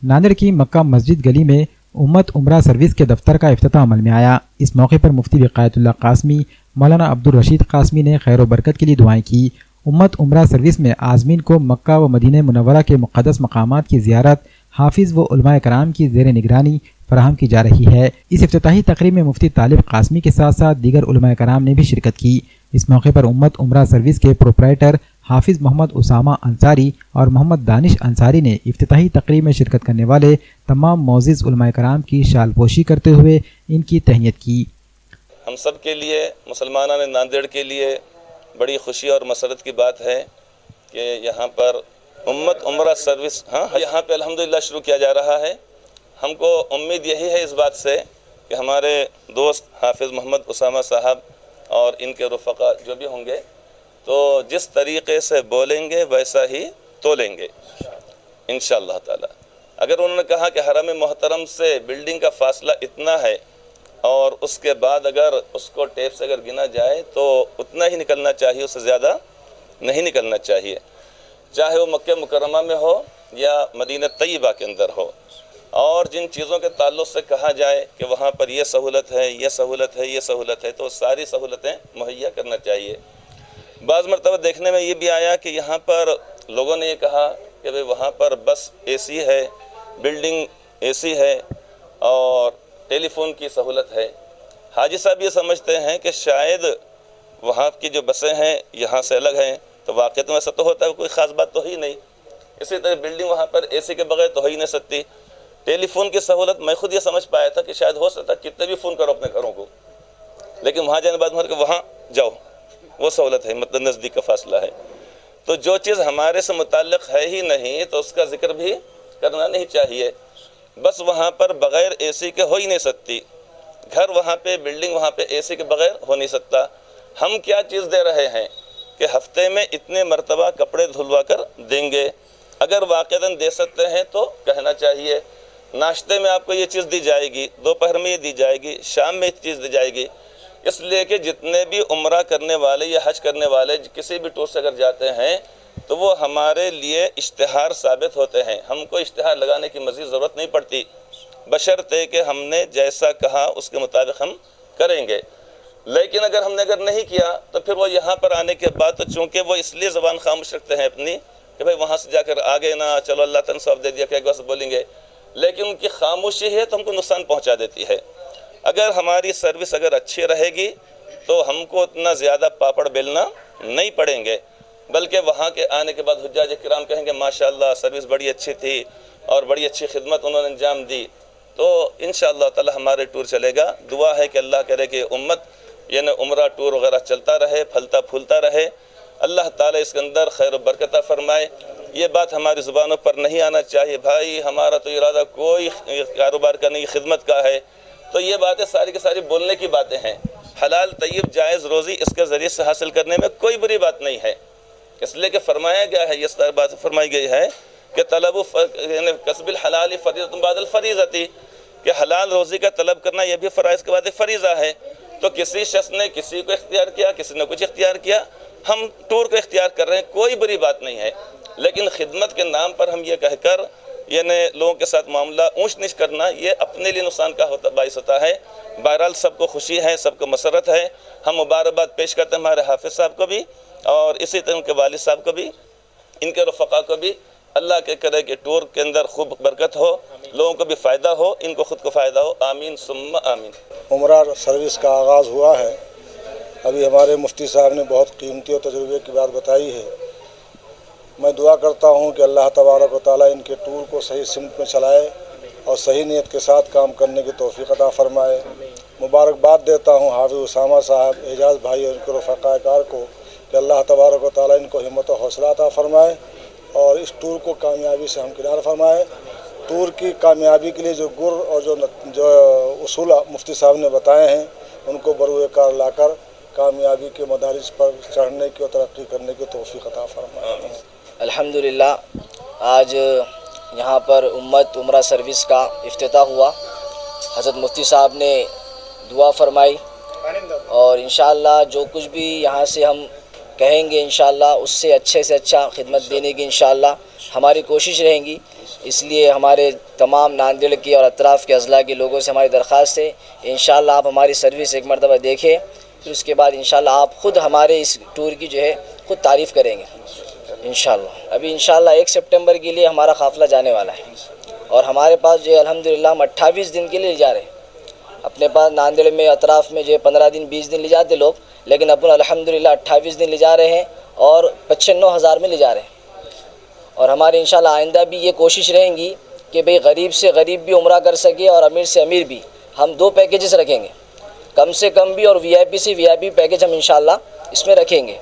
नांदेड़ की मक्का मस्जिद गली में उम्मत उम्रा सर्विस के दफ्तर का इफ्तिताह अमल में आया। इस मौके पर मुफ्ती विकायतुल्लाह कासमी, मौलाना अब्दुल रशीद कासमी ने खैर बरकत के लिए दुआएं की। उम्मत उम्रा सर्विस में आज़मीन को मक्का व मदीना मुनव्वरा के मुक़द्दस मकामात की ज़ियारत हाफिज़ व उलमाए कराम की ज़ेर निगरानी फराहम की जा रही है। इस इफ्तिताही तकरीब में मुफ्ती तालिब कासमी के साथ साथ दीगर उलमाए कराम ने भी शिरकत की। इस मौके पर उम्मत उम्रा सर्विस के प्रोपराइटर हाफिज़ मोहम्मद उसामा अंसारी और मोहम्मद दानिश अंसारी ने इफ्तिताही तकरीब में शिरकत करने वाले तमाम मोअज़्ज़िज़ उलमाए कराम की शालपोशी करते हुए इनकी तहनीत की। हम सब के लिए, मुसलमानान नांदेड़ के लिए बड़ी खुशी और मसरत की बात है कि यहाँ पर उम्मत उम्रा सर्विस यहाँ पे अल्हम्दुलिल्लाह शुरू किया जा रहा है। हमको उम्मीद यही है इस बात से कि हमारे दोस्त हाफिज़ मोहम्मद उसामा साहब और इनके रफ़क़ा जो भी होंगे तो जिस तरीक़े से बोलेंगे वैसा ही तोलेंगे इंशाअल्लाह ताला। अगर उन्होंने कहा कि हरम मोहतरम से बिल्डिंग का फ़ासला इतना है और उसके बाद अगर उसको टेप से अगर गिना जाए तो उतना ही निकलना चाहिए, उससे ज़्यादा नहीं निकलना चाहिए, चाहे वो मक्के मुकर्रमा में हो या मदीना तय्यबा के अंदर हो। और जिन चीज़ों के ताल्लुक़ से कहा जाए कि वहाँ पर ये सहूलत है, ये सहूलत है, ये सहूलत है, तो सारी सहूलतें मुहैया करना चाहिए। बाज़ मरतबा देखने में ये भी आया कि यहाँ पर लोगों ने ये कहा कि भाई वहाँ पर बस एसी है, बिल्डिंग एसी है और टेलीफोन की सहूलत है। हाजी साहब ये समझते हैं कि शायद वहाँ की जो बसें हैं यहाँ से अलग हैं, तो वाक़ई में ऐसा तो होता है, कोई ख़ास बात तो ही नहीं। इसी तरह बिल्डिंग वहाँ पर एसी के बगैर तो हो ही नहीं सकती। टेलीफोन की सहूलत मैं खुद ये समझ पाया था कि शायद हो सकता कितने भी फ़ोन करो अपने घरों को, लेकिन वहाँ जाने बाद के वहाँ जाओ वो सहूलत है, मतलब नज़दीक का फासला है। तो जो चीज़ हमारे से मुताल्लिक़ है ही नहीं तो उसका ज़िक्र भी करना नहीं चाहिए। बस वहाँ पर बग़ैर एसी के हो ही नहीं सकती, घर वहाँ पे, बिल्डिंग वहाँ पे एसी के बग़ैर हो नहीं सकता। हम क्या चीज़ दे रहे हैं कि हफ्ते में इतने मरतबा कपड़े धुलवा कर देंगे। अगर वाक़ईतन दे सकते हैं तो कहना चाहिए। नाश्ते में आपको ये चीज़ दी जाएगी, दोपहर में ये दी जाएगी, शाम में ये चीज़ दी जाएगी। इसलिए कि जितने भी उम्रा करने वाले या हज करने वाले किसी भी टूर से अगर जाते हैं तो वो हमारे लिए इश्तिहार साबित होते हैं। हमको इश्तिहार लगाने की मज़ीद ज़रूरत नहीं पड़ती, बशर्ते कि हमने जैसा कहा उसके मुताबिक हम करेंगे। लेकिन अगर हमने नहीं किया तो फिर वो यहाँ पर आने के बाद तो चूँकि वो इसलिए ज़बान खामोश रखते हैं अपनी कि भाई वहाँ से जाकर आगे ना चलो अल्लाह तन सौंप दे दिया क्या बस बोलेंगे, लेकिन उनकी खामोशी है तो हमको नुकसान पहुँचा देती है। अगर हमारी सर्विस अगर अच्छी रहेगी तो हमको उतना ज़्यादा पापड़ बेलना नहीं पड़ेंगे, बल्कि वहाँ के आने के बाद हुज्जाज किराम कहेंगे माशाअल्लाह सर्विस बड़ी अच्छी थी और बड़ी अच्छी खिदमत उन्होंने अंजाम दी। तो इंशाअल्लाह ताला हमारे टूर चलेगा। दुआ है कि अल्लाह करे कि उम्मत यानी उम्रा टूर वगैरह चलता रहे, फलता फूलता रहे। अल्लाह ताला इसके अंदर खैर बरकत फरमाए। ये बात हमारी ज़ुबानों पर नहीं आना चाहिए भाई हमारा तो इरादा कोई कारोबार का नहीं, खिदमत का है। तो ये बातें सारी की सारी बोलने की बातें हैं। हलाल तय्यब जायज़ रोज़ी इसके ज़रिए से हासिल करने में कोई बुरी बात नहीं है, इसलिए कि फरमाया गया है, ये बात फरमाई गई है कि तलब कसबिल हलाल फरीज़तुन बादल फरीज़ती, कि हलाल रोज़ी का तलब करना यह भी फ़राइज़ के बाद एक फ़रीज़ा है। तो किसी शख्स ने किसी को इख्तियार किया, किसी ने कुछ इख्तियार किया, हम टूर को इख्तियार कर रहे हैं, कोई बुरी बात नहीं है। लेकिन खिदमत के नाम पर हम ये कहकर यानी लोगों के साथ मामला ऊंच नीच करना ये अपने लिए नुकसान का बाइस होता है। बहरहाल सबको खुशी है, सबको मसरत है। हम मुबारकबाद पेश करते हैं हमारे हाफिज़ साहब को भी और इसी तरह उनके वालिद साहब को भी, इनके रफ़क़ा को भी। अल्लाह के करे कि टूर के अंदर खूब बरकत हो, लोगों को भी फ़ायदा हो, इनको ख़ुद को फ़ायदा हो। आमीन सुम्मा आमीन। उम्रा सर्विस का आगाज़ हुआ है। अभी हमारे मुफ्ती साहब ने बहुत कीमती और तजुर्बे की बात बताई है। मैं दुआ करता हूँ कि अल्लाह तबारक व तआला इनके टूर को सही सिमत में चलाए और सही नीयत के साथ काम करने की तौफ़ीक़ अता फ़रमाए। मुबारकबाद देता हूँ हाफिज़ उसामा साहब, एजाज़ भाई और इनके रफ़क़ाकार को कि अल्लाह तबारक व तआला इनको हिम्मत और हौसला अता फ़रमाए और इस टूर को कामयाबी से हमकिनार फरमाए। टूर की कामयाबी के लिए जो गुर और जो उसूल मुफ्ती साहब ने बताए हैं उनको बरूए कार लाकर कामयाबी के मदारिज पर चढ़ने की और तरक्की करने की तौफ़ीक़ अता फ़रमाए। अल्हम्दुलिल्लाह आज यहाँ पर उम्मत उम्रा सर्विस का इफ्तिताह हुआ। हज़रत मुफ्ती साहब ने दुआ फरमाई और इंशाअल्लाह जो कुछ भी यहाँ से हम کہیں گے انشاءاللہ اس سے اچھا خدمت دینے کی انشاءاللہ ہماری کوشش رہیں گی. اس لیے ہمارے تمام ناندیڑ کے اور اطراف کے اضلاع کے لوگوں سے ہماری درخواست ہے انشاءاللہ آپ ہماری سروس ایک مرتبہ دیکھیں, پھر اس کے بعد انشاءاللہ آپ خود ہمارے اس ٹور کی جو ہے خود تعریف کریں گے انشاءاللہ. ابھی انشاءاللہ 1 سپٹمبر کے لیے ہمارا قافلہ جانے والا ہے اور ہمارے پاس جو ہے الحمدللہ ہم 28 دن کے لیے جا رہے ہیں. اپنے پاس ناندیڑ میں اطراف میں جو ہے 15 دن 20 دن لے جاتے لوگ, لیکن اپن الحمدللہ 28 دن لے جا رہے ہیں اور 95,000 میں لے جا رہے ہیں. اور ہماری انشاءاللہ آئندہ بھی یہ کوشش رہیں گی کہ بھئی غریب سے غریب بھی عمرہ کر سکے اور امیر سے امیر بھی. ہم 2 پیکیجز رکھیں گے, کم سے کم بھی اور وی آئی پی سے وی آئی پی پیکیج ہم انشاءاللہ اس میں رکھیں گے.